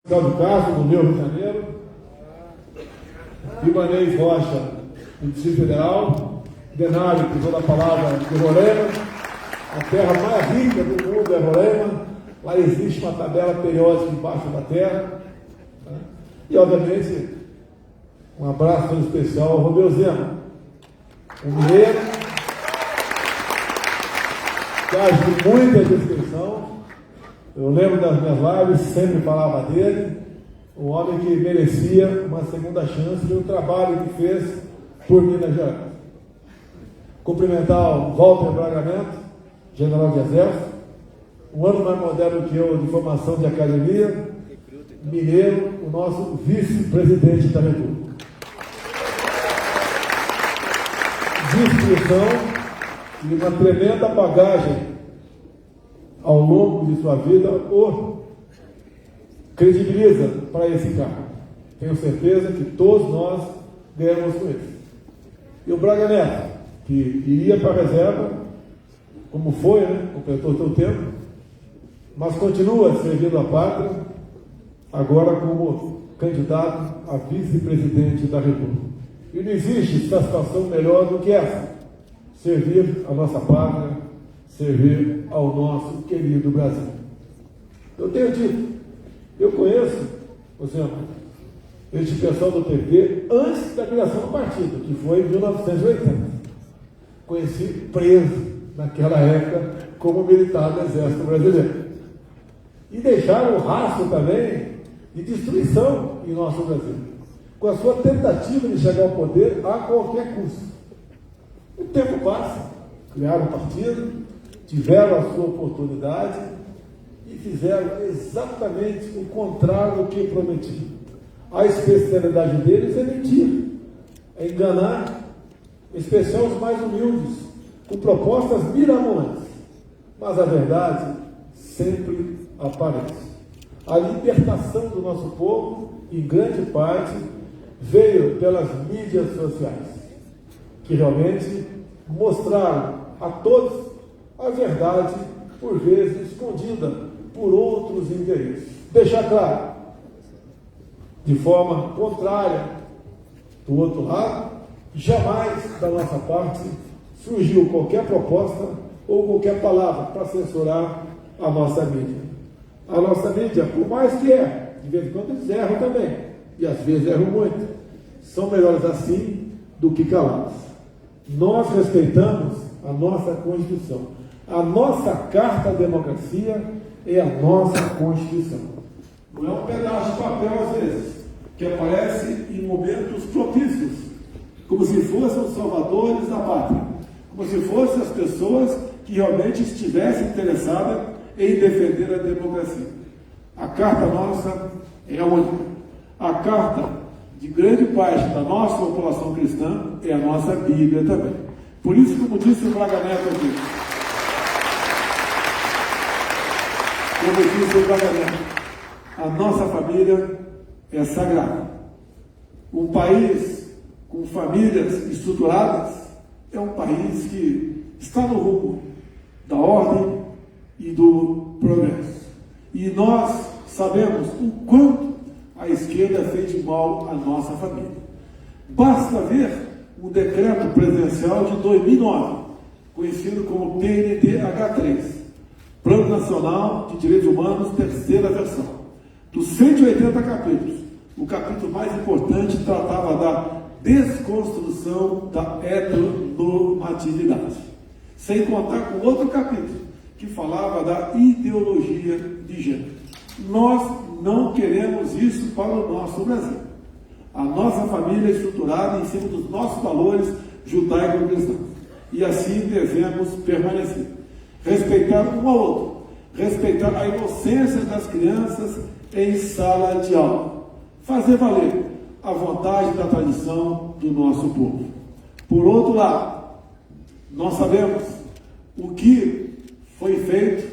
Cláudio Castro, do Rio de Janeiro, Ibanez Rocha, do Distrito Federal, Denário, que usou a palavra de Roraima, a terra mais rica do mundo é Roraima, lá existe uma tabela periódica embaixo da terra, tá? E obviamente um abraço todo especial ao Romeu Zema, um mineiro que age com muita distinção. Eu lembro das minhas lives, sempre falava dele, um homem que merecia uma segunda chance pelo trabalho que fez por Minas Gerais. Cumprimentar o Walter Braga Neto, general de exército, um ano mais moderno que eu de formação de academia, mineiro, o nosso vice-presidente da República. Distinção e uma tremenda bagagem ao longo de sua vida o credibiliza para esse cargo. Tenho certeza que todos nós ganhamos com isso. E o Braga Neto, que iria para a reserva, como foi, né? Completou seu tempo, mas continua servindo a pátria, agora como candidato a vice-presidente da República. E não existe satisfação melhor do que essa: servir a nossa pátria, servir ao nosso querido Brasil. Eu tenho dito, eu conheço, por exemplo, este pessoal do PT antes da criação do partido, que foi em 1980. Conheci preso naquela época como militar do Exército Brasileiro. E deixaram o rastro também de destruição em nosso Brasil, com a sua tentativa de chegar ao poder a qualquer custo. O tempo passa, criaram um partido, tiveram a sua oportunidade e fizeram exatamente o contrário do que prometiam. A especialidade deles é mentir, é enganar, em especial os mais humildes, com propostas mirabolantes. Mas a verdade sempre aparece. A libertação do nosso povo, em grande parte, veio pelas mídias sociais, que realmente mostraram a todos a verdade, por vezes escondida por outros interesses. Deixar claro, de forma contrária, do outro lado, jamais da nossa parte surgiu qualquer proposta ou qualquer palavra para censurar a nossa mídia. A nossa mídia, por mais que de vez em quando eles erram também, e às vezes erram muito, são melhores assim do que calados. Nós respeitamos a nossa Constituição. A nossa Carta da Democracia é a nossa Constituição. Não é um pedaço de papel, às vezes, que aparece em momentos propícios, como se fossem os salvadores da pátria, como se fossem as pessoas que realmente estivessem interessadas em defender a democracia. A Carta nossa é a única. A Carta de grande parte da nossa população cristã é a nossa Bíblia também. Por isso, como disse o Braga Neto aqui, a nossa família é sagrada. Um país com famílias estruturadas é um país que está no rumo da ordem e do progresso. E nós sabemos o quanto a esquerda fez de mal à nossa família. Basta ver o decreto presidencial de 2009, conhecido como PNDH3, Plano Nacional de Direitos Humanos, terceira versão. Dos 180 capítulos, o capítulo mais importante tratava da desconstrução da heteronormatividade, sem contar com outro capítulo, que falava da ideologia de gênero. Nós não queremos isso para o nosso Brasil. A nossa família é estruturada em cima dos nossos valores judaico-cristãos. E assim devemos permanecer. Respeitar um ao outro, respeitar a inocência das crianças em sala de aula, fazer valer a vontade da tradição do nosso povo. Por outro lado, nós sabemos o que foi feito,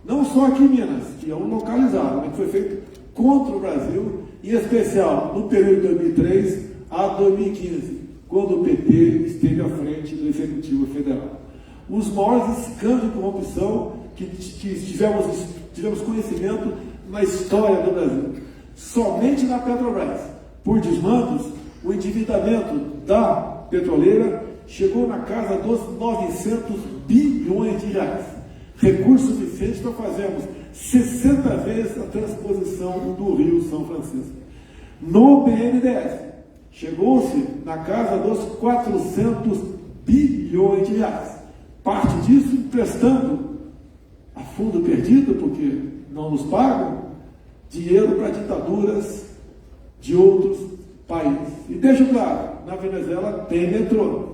não só aqui em Minas, que é um localizado, mas que foi feito contra o Brasil, em especial no período de 2003 a 2015, quando o PT esteve à frente do Executivo Federal. Os maiores escândalos de corrupção que tivemos conhecimento na história do Brasil. Somente na Petrobras, por desmandos, o endividamento da petroleira chegou na casa dos 900 bilhões de reais. Recurso suficiente para fazermos 60 vezes a transposição do Rio São Francisco. No BNDES, chegou-se na casa dos 400 bilhões de reais. Parte disso emprestando a fundo perdido, porque não nos pagam, dinheiro para ditaduras de outros países. E deixo claro, na Venezuela tem metrô.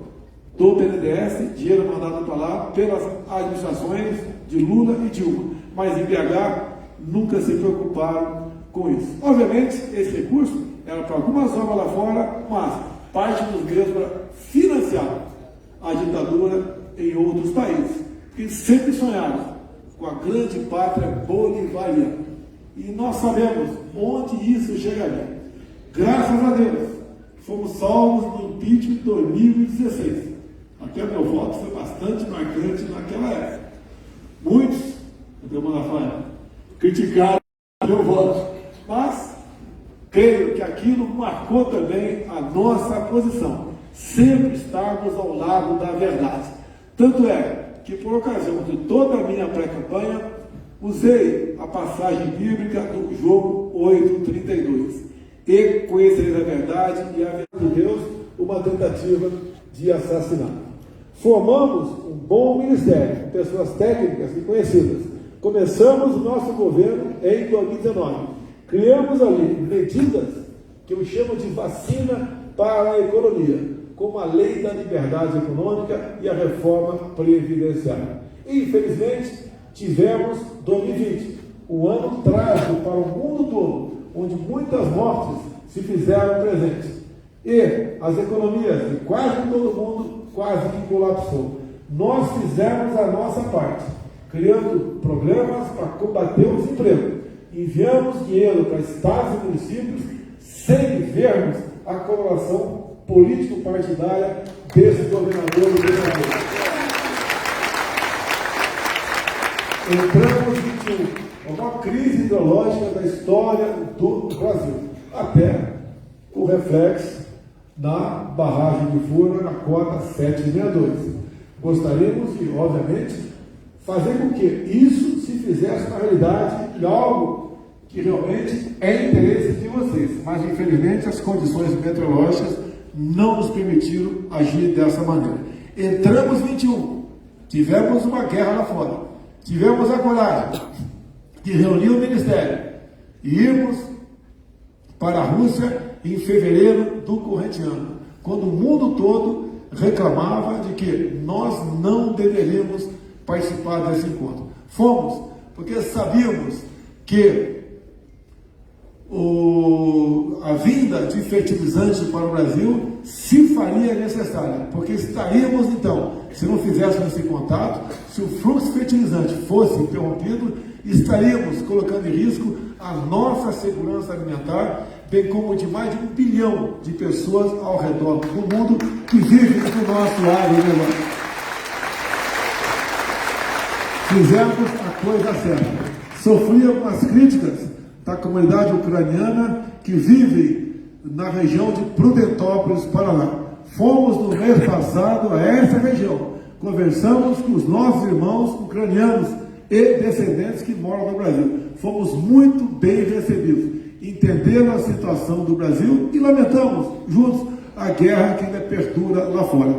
Do BNDES, dinheiro mandado para lá pelas administrações de Lula e Dilma. Mas em BH nunca se preocuparam com isso. Obviamente, esse recurso era para algumas obras lá fora, mas parte dos mesmos para financiar a ditadura em outros países, que sempre sonharam com a grande pátria bolivariana. E nós sabemos onde isso chegaria. Graças a Deus, fomos salvos no impeachment de 2016. Até meu voto foi bastante marcante naquela época. Muitos, Rafael, criticaram meu voto, mas creio que aquilo marcou também a nossa posição. Sempre estarmos ao lado da verdade. Tanto é que, por ocasião de toda a minha pré-campanha, usei a passagem bíblica do Jogo 8:32. E conhecereis a verdade e a verdade de Deus, uma tentativa de assassinato. Formamos um bom ministério, com pessoas técnicas e conhecidas. Começamos o nosso governo em 2019. Criamos ali medidas que eu chamo de vacina para a economia, como a Lei da Liberdade Econômica e a Reforma Previdenciária. E, infelizmente, tivemos 2020, um ano trágico para o mundo todo, onde muitas mortes se fizeram presentes. E as economias de quase todo mundo quase que colapsou. Nós fizemos a nossa parte, criando programas para combater o desemprego. Enviamos dinheiro para estados e municípios sem vermos a coloração político-partidária desses governadores e governadores. Entramos em uma crise ideológica da história do Brasil, até o reflexo na barragem de Furnas, na cota 762. Gostaríamos de, obviamente, fazer com que isso se fizesse na realidade e algo que realmente é interesse de vocês, mas infelizmente as condições meteorológicas não nos permitiram agir dessa maneira. Entramos 21, tivemos uma guerra lá fora, tivemos a coragem de reunir o Ministério e irmos para a Rússia em fevereiro do corrente ano, quando o mundo todo reclamava de que nós não deveríamos participar desse encontro. Fomos, porque sabíamos que a vinda de fertilizantes para o Brasil se faria necessária, porque estaríamos então, se não fizéssemos esse contato, se o fluxo fertilizante fosse interrompido, estaríamos colocando em risco a nossa segurança alimentar, bem como de mais de 1 bilhão de pessoas ao redor do mundo que vivem no nosso agronegócio. Fizemos a coisa certa. Sofri algumas críticas da comunidade ucraniana que vive na região de Prudentópolis, Paraná. Fomos no mês passado a essa região, conversamos com os nossos irmãos ucranianos e descendentes que moram no Brasil. Fomos muito bem recebidos, entendendo a situação do Brasil e lamentamos juntos a guerra que ainda perdura lá fora.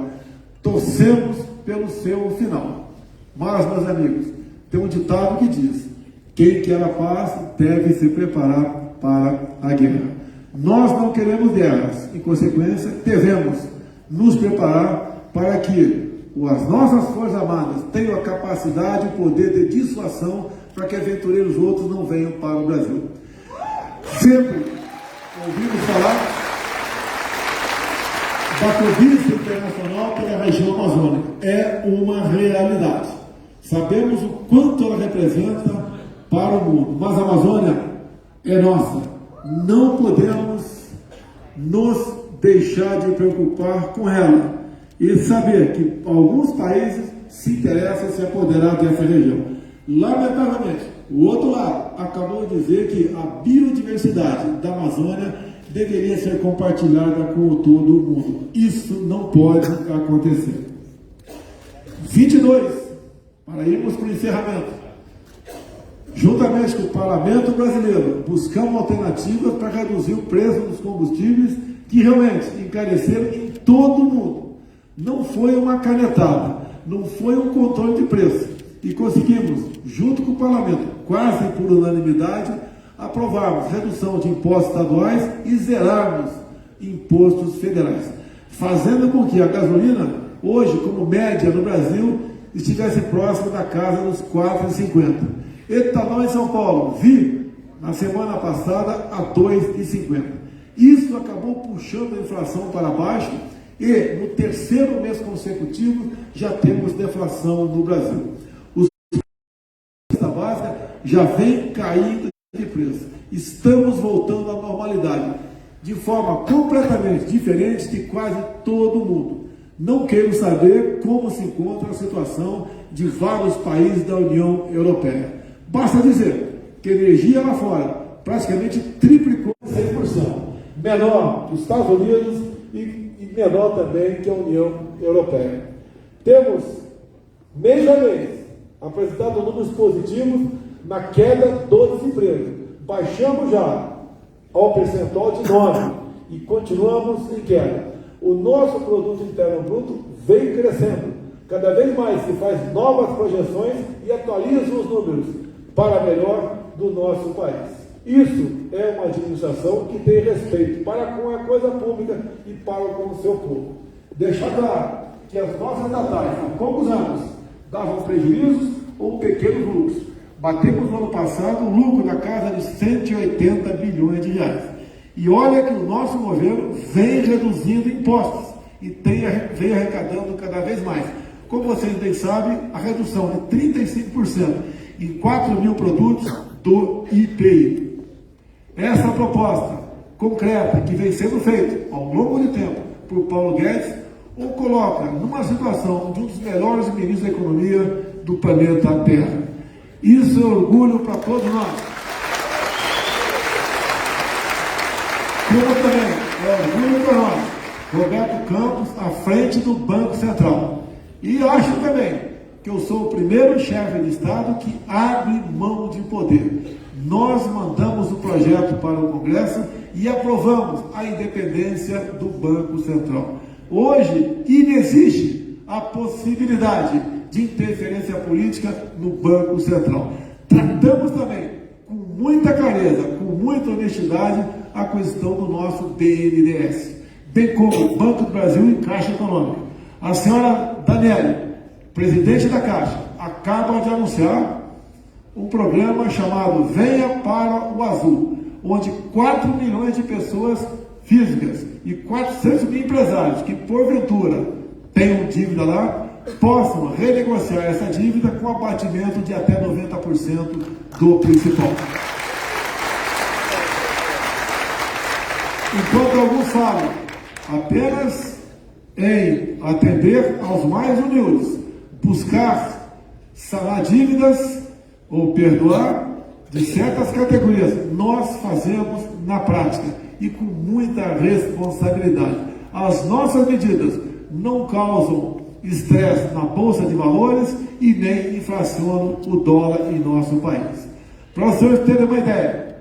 Torcemos pelo seu final. Mas, meus amigos, tem um ditado que diz: quem quer a paz deve se preparar para a guerra. Nós não queremos guerras, em consequência, devemos nos preparar para que as nossas Forças Armadas tenham a capacidade e o poder de dissuasão para que aventureiros outros não venham para o Brasil. Sempre ouvimos falar da cobiça internacional pela região amazônica. É uma realidade. Sabemos o quanto ela representa para o mundo, mas a Amazônia é nossa. Não podemos nos deixar de preocupar com ela e saber que alguns países se interessam em se apoderar dessa região. Lamentavelmente, o outro lado acabou de dizer que a biodiversidade da Amazônia deveria ser compartilhada com todo mundo. Isso não pode acontecer. 22, para irmos para o encerramento. Juntamente com o Parlamento Brasileiro, buscamos alternativas para reduzir o preço dos combustíveis que realmente encareceram em todo o mundo. Não foi uma canetada, não foi um controle de preço. E conseguimos, junto com o Parlamento, quase por unanimidade, aprovarmos redução de impostos estaduais e zerarmos impostos federais, fazendo com que a gasolina, hoje, como média no Brasil, estivesse próximo da casa dos R$ 4,50. Etanol em São Paulo, vi na semana passada a R$ 2,50. Isso acabou puxando a inflação para baixo e no terceiro mês consecutivo já temos deflação no Brasil. Os da básica já vem caindo de preço. Estamos voltando à normalidade de forma completamente diferente de quase todo mundo. Não quero saber como se encontra a situação de vários países da União Europeia. Basta dizer que a energia lá fora praticamente triplicou 100%, menor que os Estados Unidos e menor também que a União Europeia. Temos, mês a mês, apresentado números positivos na queda do desemprego. Baixamos já ao percentual de 9 e continuamos em queda. O nosso produto interno bruto vem crescendo. Cada vez mais se faz novas projeções e atualiza os números para melhor do nosso país. Isso é uma administração que tem respeito para com a coisa pública e para com o seu povo. Deixar claro que as nossas estatais, há poucos anos, davam prejuízos ou pequenos lucros. Batemos no ano passado um lucro na casa de 180 bilhões de reais. E olha que o nosso governo vem reduzindo impostos e vem arrecadando cada vez mais. Como vocês bem sabem, a redução de 35% em 4 mil produtos do IPI. Essa proposta concreta que vem sendo feita ao longo de tempo por Paulo Guedes o coloca numa situação de um dos melhores ministros da economia do planeta Terra. Isso é orgulho para todos nós. Como também é orgulho para nós, Roberto Campos à frente do Banco Central. E acho também que eu sou o primeiro chefe de Estado que abre mão de poder. Nós mandamos o projeto para o Congresso e aprovamos a independência do Banco Central. Hoje, inexiste a possibilidade de interferência política no Banco Central. Tratamos também, com muita clareza, com muita honestidade, a questão do nosso BNDES, bem como Banco do Brasil e Caixa Econômica. A senhora Daniele, presidente da Caixa, acaba de anunciar um programa chamado Venha para o Azul, onde 4 milhões de pessoas físicas e 400 mil empresários que, porventura, tenham dívida lá, possam renegociar essa dívida com abatimento de até 90% do principal. Enquanto alguns falam apenas em atender aos mais humildes, buscar sanar dívidas ou perdoar de certas categorias, nós fazemos na prática e com muita responsabilidade. As nossas medidas não causam estresse na Bolsa de Valores e nem inflacionam o dólar em nosso país. Para os senhores terem uma ideia,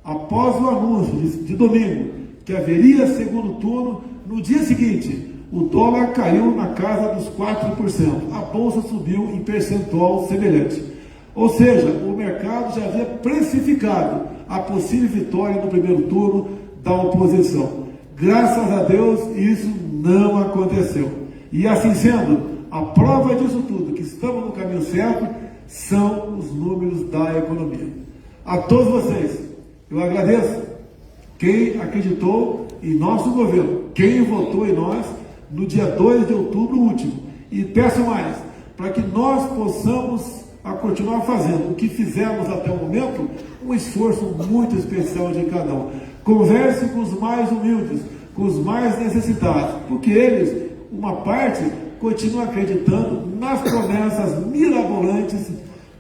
após o anúncio de domingo que haveria segundo turno, no dia seguinte, o dólar caiu na casa dos 4%. A Bolsa subiu em percentual semelhante. Ou seja, o mercado já havia precificado a possível vitória no primeiro turno da oposição. Graças a Deus, isso não aconteceu. E assim sendo, a prova disso tudo, que estamos no caminho certo, são os números da economia. A todos vocês, eu agradeço quem acreditou em nosso governo, quem votou em nós no dia 2 de outubro último. E peço mais, para que nós possamos continuar fazendo o que fizemos até o momento, um esforço muito especial de cada um. Converse com os mais humildes, com os mais necessitados, porque eles, uma parte, continua acreditando nas promessas mirabolantes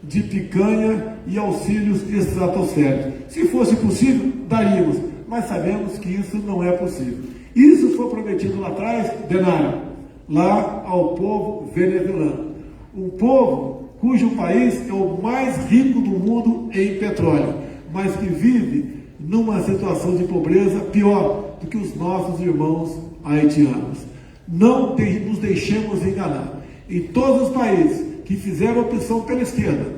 de picanha e auxílios estratosféricos. Se fosse possível, daríamos, mas sabemos que isso não é possível. Isso foi prometido lá atrás, Denário, lá ao povo venezuelano. Um povo cujo país é o mais rico do mundo em petróleo, mas que vive numa situação de pobreza pior do que os nossos irmãos haitianos. Não nos deixemos enganar. Em todos os países que fizeram opção pela esquerda,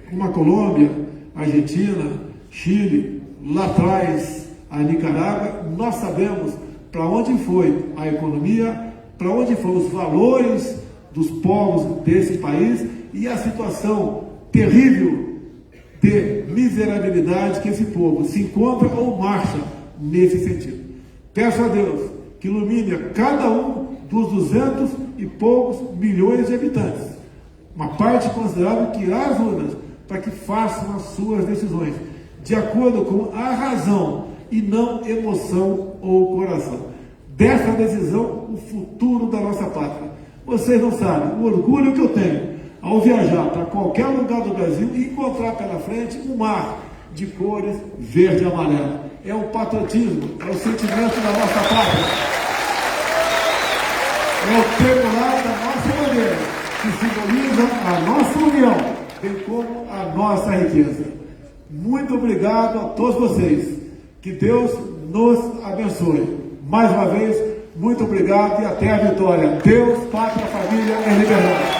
como a Colômbia, a Argentina, Chile, lá atrás a Nicarágua, nós sabemos para onde foi a economia, para onde foram os valores dos povos desse país e a situação terrível de miserabilidade que esse povo se encontra ou marcha nesse sentido. Peço a Deus que ilumine a cada um dos 200 e poucos milhões de habitantes, uma parte considerável que irá às urnas para que façam as suas decisões de acordo com a razão e não emoção ou coração. Dessa decisão, o futuro da nossa pátria. Vocês não sabem o orgulho que eu tenho ao viajar para qualquer lugar do Brasil e encontrar pela frente um mar de cores verde e amarelo. É o patriotismo, é o sentimento da nossa pátria. É o tremular da nossa bandeira, que simboliza a nossa união, bem como a nossa riqueza. Muito obrigado a todos vocês. Que Deus nos abençoe. Mais uma vez, muito obrigado e até a vitória. Deus, pátria, família e liberdade.